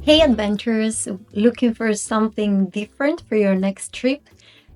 Hey adventurers, looking for something different for your next trip?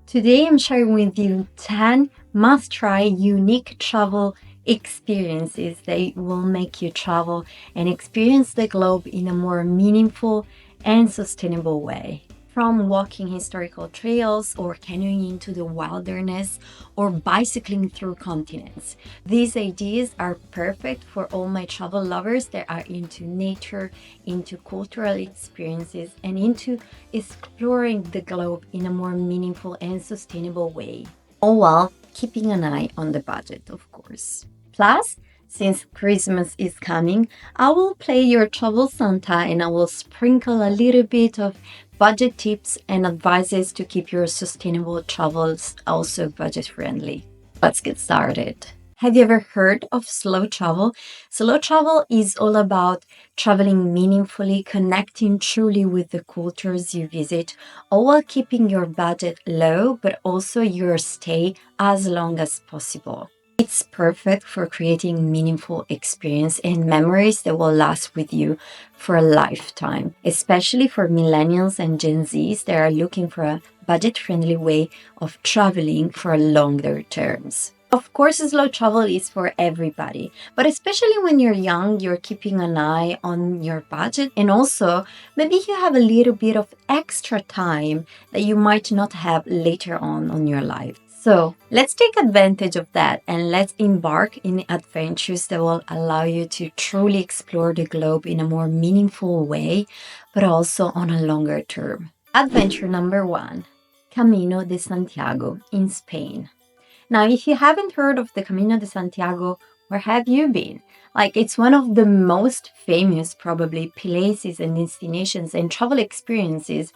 Today I'm sharing with you 10 must-try unique travel experiences that will make you travel and experience the globe in a more meaningful and sustainable way. From walking historical trails or canoeing into the wilderness or bicycling through continents. These ideas are perfect for all my travel lovers that are into nature, into cultural experiences, and into exploring the globe in a more meaningful and sustainable way. All while keeping an eye on the budget, of course. Plus, since Christmas is coming, I will play your travel Santa and I will sprinkle a little bit of budget tips and advices to keep your sustainable travels also budget friendly. Let's get started. Have you ever heard of slow travel? Slow travel is all about traveling meaningfully, connecting truly with the cultures you visit, all while keeping your budget low, but also your stay as long as possible. It's perfect for creating meaningful experience and memories that will last with you for a lifetime, especially for millennials and Gen Zs that are looking for a budget-friendly way of traveling for longer terms. Of course, slow travel is for everybody, but especially when you're young, you're keeping an eye on your budget, and also maybe you have a little bit of extra time that you might not have later on your life. So let's take advantage of that and let's embark in adventures that will allow you to truly explore the globe in a more meaningful way, but also on a longer term. Adventure number 1, Camino de Santiago in Spain. Now, if you haven't heard of the Camino de Santiago, where have you been? It's one of the most famous, probably, places and destinations and travel experiences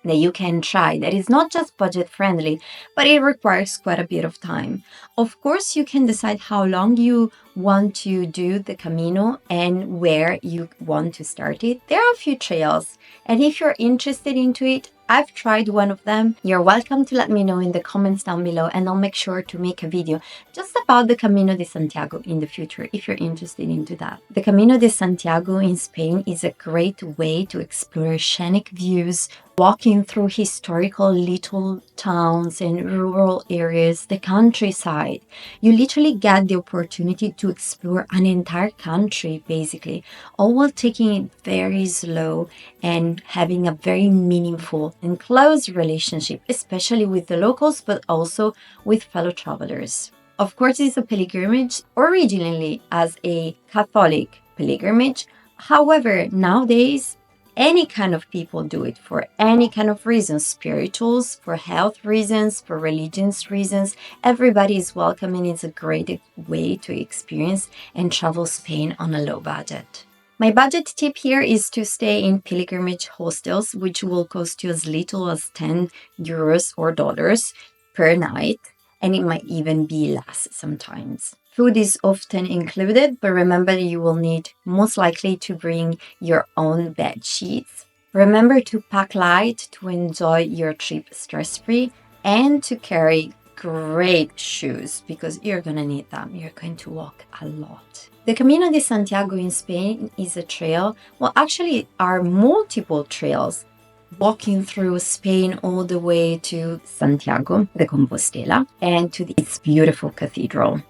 that you can try that is not just budget friendly, but it requires quite a bit of time. Of course, you can decide how long you want to do the Camino and where you want to start it. There are a few trails, and if you're interested into it, I've tried one of them. You're welcome to let me know in the comments down below, and I'll make sure to make a video just about the Camino de Santiago in the future if you're interested into that. The Camino de Santiago in Spain is a great way to explore scenic views, walking through historical little towns and rural areas, the countryside. You literally get the opportunity to explore an entire country, basically, all while taking it very slow and having a very meaningful and close relationship, especially with the locals, but also with fellow travelers. Of course, it's a pilgrimage originally as a Catholic pilgrimage. However, nowadays, any kind of people do it for any kind of reasons, spirituals, for health reasons, for religious reasons. Everybody is welcome, and it's a great way to experience and travel Spain on a low budget. My budget tip here is to stay in pilgrimage hostels, which will cost you as little as 10 euros or dollars per night, and it might even be less sometimes. Food is often included, but remember you will need most likely to bring your own bed sheets. Remember to pack light to enjoy your trip stress-free and to carry great shoes because you're gonna need them. You're going to walk a lot. The Camino de Santiago in Spain is a trail. Well, actually, are multiple trails walking through Spain all the way to Santiago de Compostela and to its beautiful cathedral.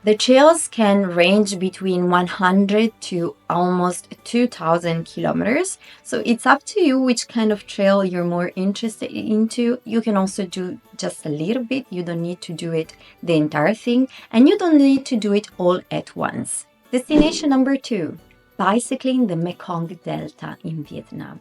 The trails can range between 100 to almost 2,000 kilometers. So it's up to you which kind of trail you're more interested into. You can also do just a little bit. You don't need to do it the entire thing, and you don't need to do it all at once. Destination number 2, bicycling the Mekong Delta in Vietnam.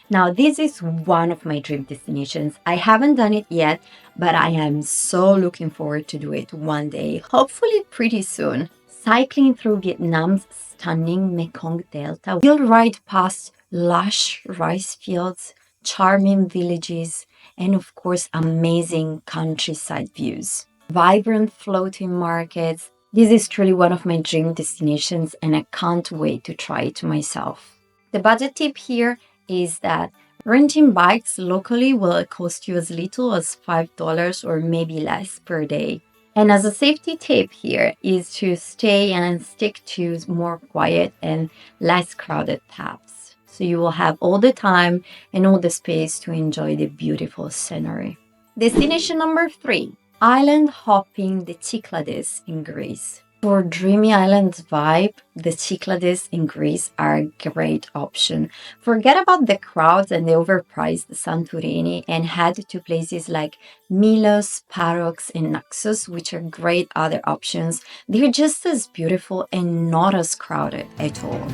Now, this is one of my dream destinations. I haven't done it yet, but I am so looking forward to do it one day, hopefully pretty soon. Cycling through Vietnam's stunning Mekong Delta, you'll ride past lush rice fields, charming villages, and of course, amazing countryside views. Vibrant floating markets. This is truly one of my dream destinations, and I can't wait to try it myself. The budget tip here is that renting bikes locally will cost you as little as $5 or maybe less per day. And as a safety tip here is to stay and stick to more quiet and less crowded paths. So you will have all the time and all the space to enjoy the beautiful scenery. Destination number 3, island hopping the Cyclades in Greece. For dreamy island vibe, the Cyclades in Greece are a great option. Forget about the crowds and the overpriced Santorini and head to places like Milos, Paros, and Naxos, which are great other options. They're just as beautiful and not as crowded at all.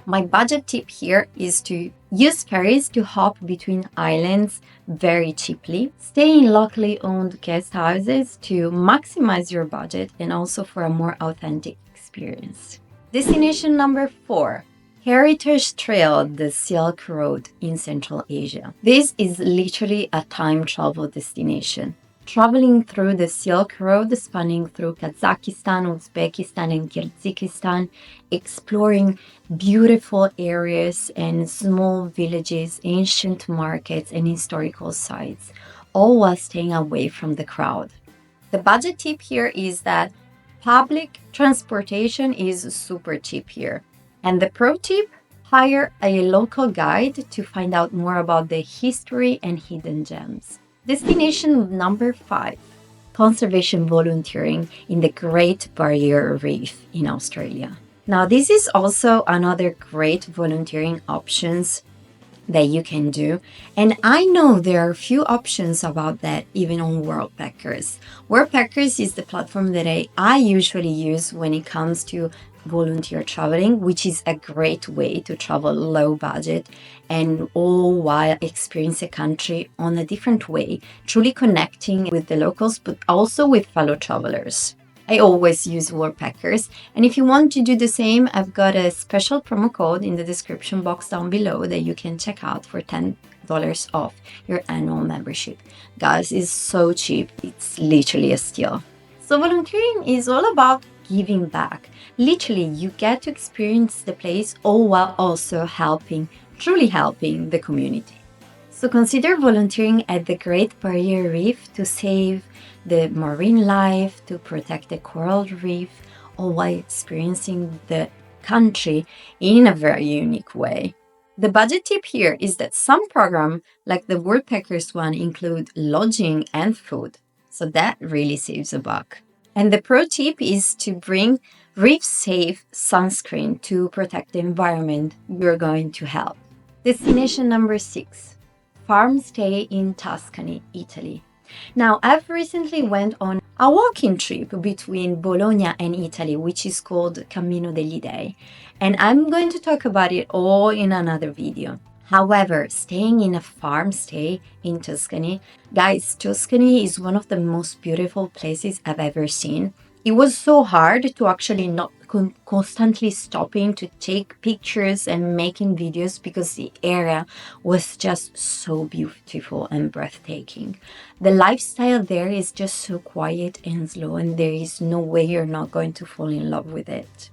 My budget tip here is to use ferries to hop between islands very cheaply. Stay in locally owned guest houses to maximize your budget and also for a more authentic experience. Destination number 4, Heritage Trail, the Silk Road in Central Asia. This is literally a time travel destination. Traveling through the Silk Road, spanning through Kazakhstan, Uzbekistan, and Kyrgyzstan, exploring beautiful areas and small villages, ancient markets, and historical sites, all while staying away from the crowd. The budget tip here is that public transportation is super cheap here. And the pro tip, hire a local guide to find out more about the history and hidden gems. Destination number 5, conservation volunteering in the Great Barrier Reef in Australia. Now, this is also another great volunteering options that you can do. And I know there are a few options about that even on Worldpackers. Worldpackers is the platform that I usually use when it comes to volunteer traveling, which is a great way to travel low budget and all while experience a country on a different way, truly connecting with the locals, but also with fellow travelers. I always use Worldpackers, and if you want to do the same, I've got a special promo code in the description box down below that you can check out for $10 off your annual membership. Guys, it's so cheap, it's literally a steal. So volunteering is all about giving back. Literally, you get to experience the place all while also truly helping the community. So consider volunteering at the Great Barrier Reef to save the marine life, to protect the coral reef, all while experiencing the country in a very unique way. The budget tip here is that some programs, like the Worldpackers one, include lodging and food. So that really saves a buck. And the pro tip is to bring reef-safe sunscreen to protect the environment you're going to help. Destination number 6, farm stay in Tuscany, Italy. Now, I've recently went on a walking trip between Bologna and Italy, which is called Camino degli Dei, and I'm going to talk about it all in another video. However, staying in a farm stay in Tuscany, guys, Tuscany is one of the most beautiful places I've ever seen. It was so hard to actually not constantly stopping to take pictures and making videos because the area was just so beautiful and breathtaking. The lifestyle there is just so quiet and slow, and there is no way you're not going to fall in love with it.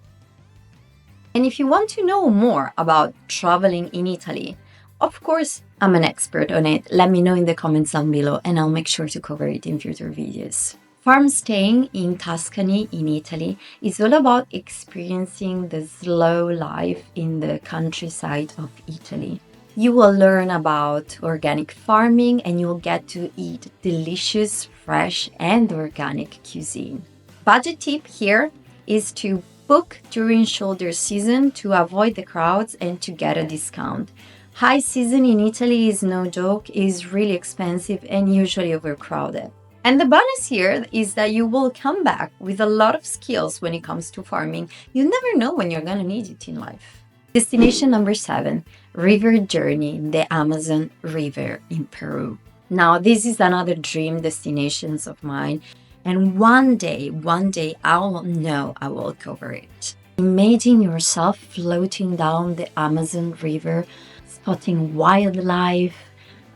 And if you want to know more about traveling in Italy, of course, I'm an expert on it. Let me know in the comments down below and I'll make sure to cover it in future videos. Farm staying in Tuscany in Italy is all about experiencing the slow life in the countryside of Italy. You will learn about organic farming and you'll get to eat delicious, fresh and organic cuisine. Budget tip here is to book during shoulder season to avoid the crowds and to get a discount. High season in Italy is no joke, is really expensive and usually overcrowded. And the bonus here is that you will come back with a lot of skills when it comes to farming. You never know when you're going to need it in life. Destination number 7, river journey, the Amazon River in Peru. Now, this is another dream destinations of mine. And one day, I'll know I will cover it. Imagine yourself floating down the Amazon River, spotting wildlife,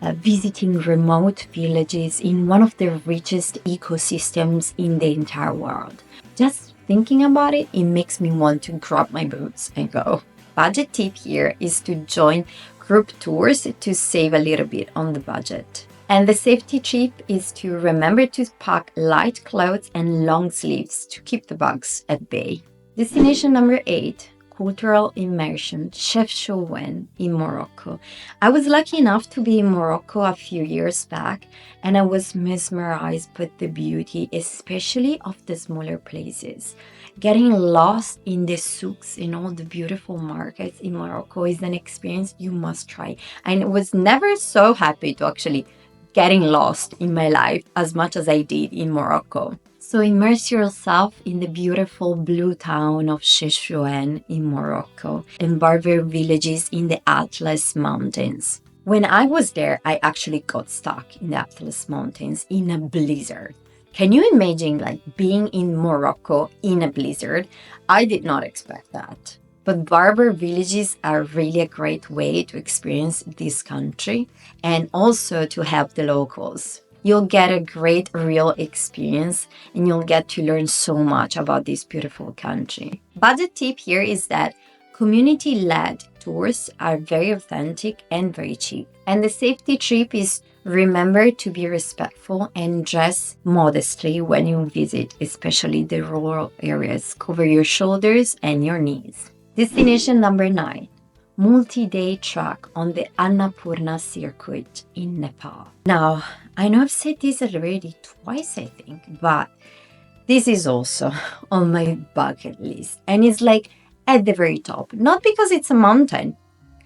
visiting remote villages in one of the richest ecosystems in the entire world. Just thinking about it, it makes me want to grab my boots and go. Budget tip here is to join group tours to save a little bit on the budget. And the safety tip is to remember to pack light clothes and long sleeves to keep the bugs at bay. Destination number 8, cultural immersion, Chefchaouen in Morocco. I was lucky enough to be in Morocco a few years back, and I was mesmerized by the beauty, especially of the smaller places. Getting lost in the souks in all the beautiful markets in Morocco is an experience you must try. And I was never so happy to actually getting lost in my life as much as I did in Morocco. So immerse yourself in the beautiful blue town of Chefchaouen in Morocco and Berber villages in the Atlas Mountains. When I was there, I actually got stuck in the Atlas Mountains in a blizzard. Can you imagine being in Morocco in a blizzard? I did not expect that. But Berber villages are really a great way to experience this country and also to help the locals. You'll get a great real experience and you'll get to learn so much about this beautiful country. Budget tip here is that community-led tours are very authentic and very cheap. And the safety tip is remember to be respectful and dress modestly when you visit, especially the rural areas. Cover your shoulders and your knees. Destination number 9, multi-day trek on the Annapurna circuit in Nepal. Now, I know I've said this already twice, I think, but this is also on my bucket list. And it's at the very top, not because it's a mountain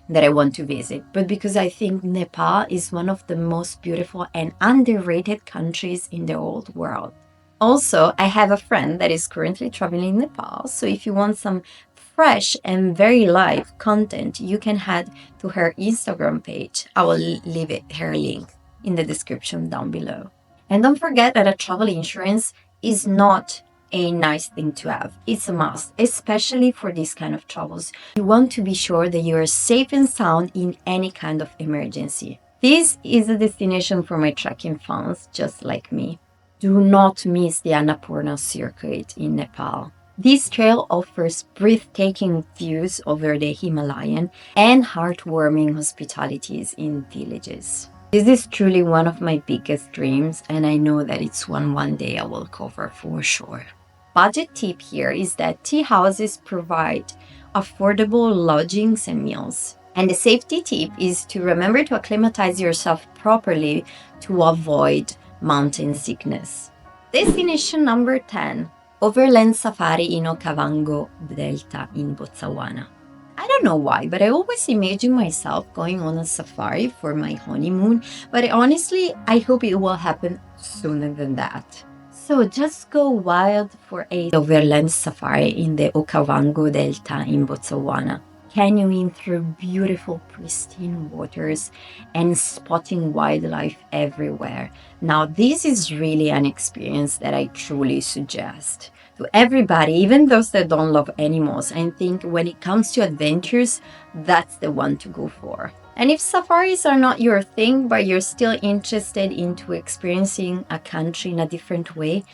that I want to visit, but because I think Nepal is one of the most beautiful and underrated countries in the old world. Also, I have a friend that is currently traveling in Nepal, so if you want some fresh and very live content, you can head to her Instagram page. I will leave her link in the description down below. And don't forget that a travel insurance is not a nice thing to have. It's a must, especially for these kind of travels. You want to be sure that you are safe and sound in any kind of emergency. This is a destination for my trekking fans just like me. Do not miss the Annapurna circuit in Nepal. This trail offers breathtaking views over the Himalayan and heartwarming hospitalities in villages. This is truly one of my biggest dreams, and I know that it's one day I will cover for sure. Budget tip here is that tea houses provide affordable lodgings and meals. And the safety tip is to remember to acclimatize yourself properly to avoid mountain sickness. Destination number 10. Overland safari in Okavango Delta in Botswana. I don't know why, but I always imagine myself going on a safari for my honeymoon, but honestly, I hope it will happen sooner than that. So just go wild for a overland safari in the Okavango Delta in Botswana, canoeing through beautiful pristine waters and spotting wildlife everywhere. Now, this is really an experience that I truly suggest to everybody, even those that don't love animals. I think when it comes to adventures, that's the one to go for. And if safaris are not your thing, but you're still interested into experiencing a country in a different way,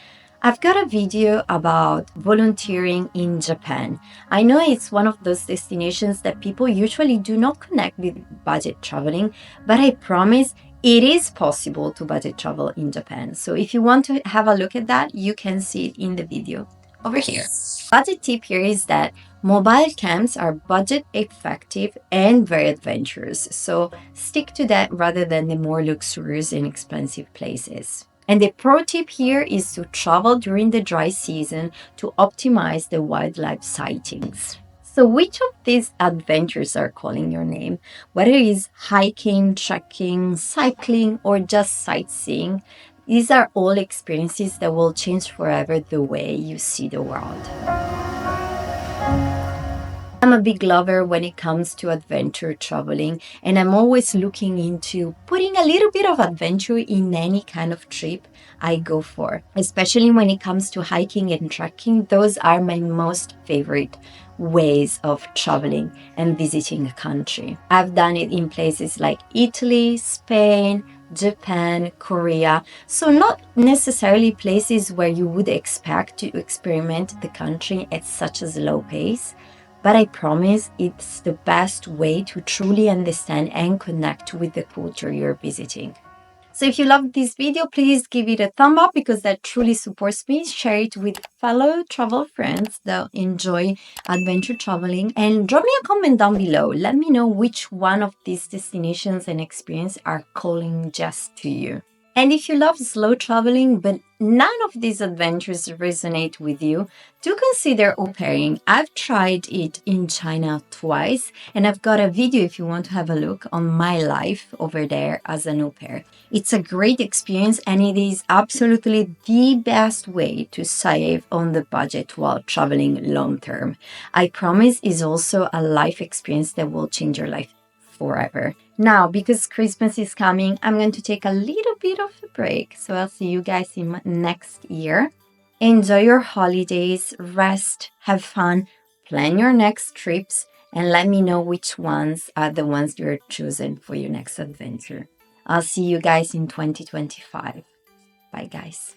I've got a video about volunteering in Japan. I know it's one of those destinations that people usually do not connect with budget traveling, but I promise it is possible to budget travel in Japan. So if you want to have a look at that, you can see it in the video over here. Budget tip here is that mobile camps are budget effective and very adventurous. So stick to that rather than the more luxurious and expensive places. And the pro tip here is to travel during the dry season to optimize the wildlife sightings. So which of these adventures are calling your name? Whether it is hiking, trekking, cycling, or just sightseeing, these are all experiences that will change forever the way you see the world. I'm a big lover when it comes to adventure traveling, and I'm always looking into putting a little bit of adventure in any kind of trip I go for. Especially when it comes to hiking and trekking, those are my most favorite ways of traveling and visiting a country. I've done it in places like Italy, Spain, Japan, Korea. So, not necessarily places where you would expect to experiment the country at such a slow pace, but I promise it's the best way to truly understand and connect with the culture you're visiting. So if you loved this video, please give it a thumb up because that truly supports me. Share it with fellow travel friends that enjoy adventure traveling and drop me a comment down below. Let me know which one of these destinations and experiences are calling just to you. And if you love slow traveling, but none of these adventures resonate with you, do consider au pairing. I've tried it in China twice, and I've got a video if you want to have a look on my life over there as an au pair. It's a great experience, and it is absolutely the best way to save on the budget while traveling long term. I promise is also a life experience that will change your life forever. Now, because Christmas is coming, I'm going to take a little bit of a break. So I'll see you guys in next year. Enjoy your holidays, rest, have fun, plan your next trips, and let me know which ones are the ones you're choosing for your next adventure. I'll see you guys in 2025. Bye, guys.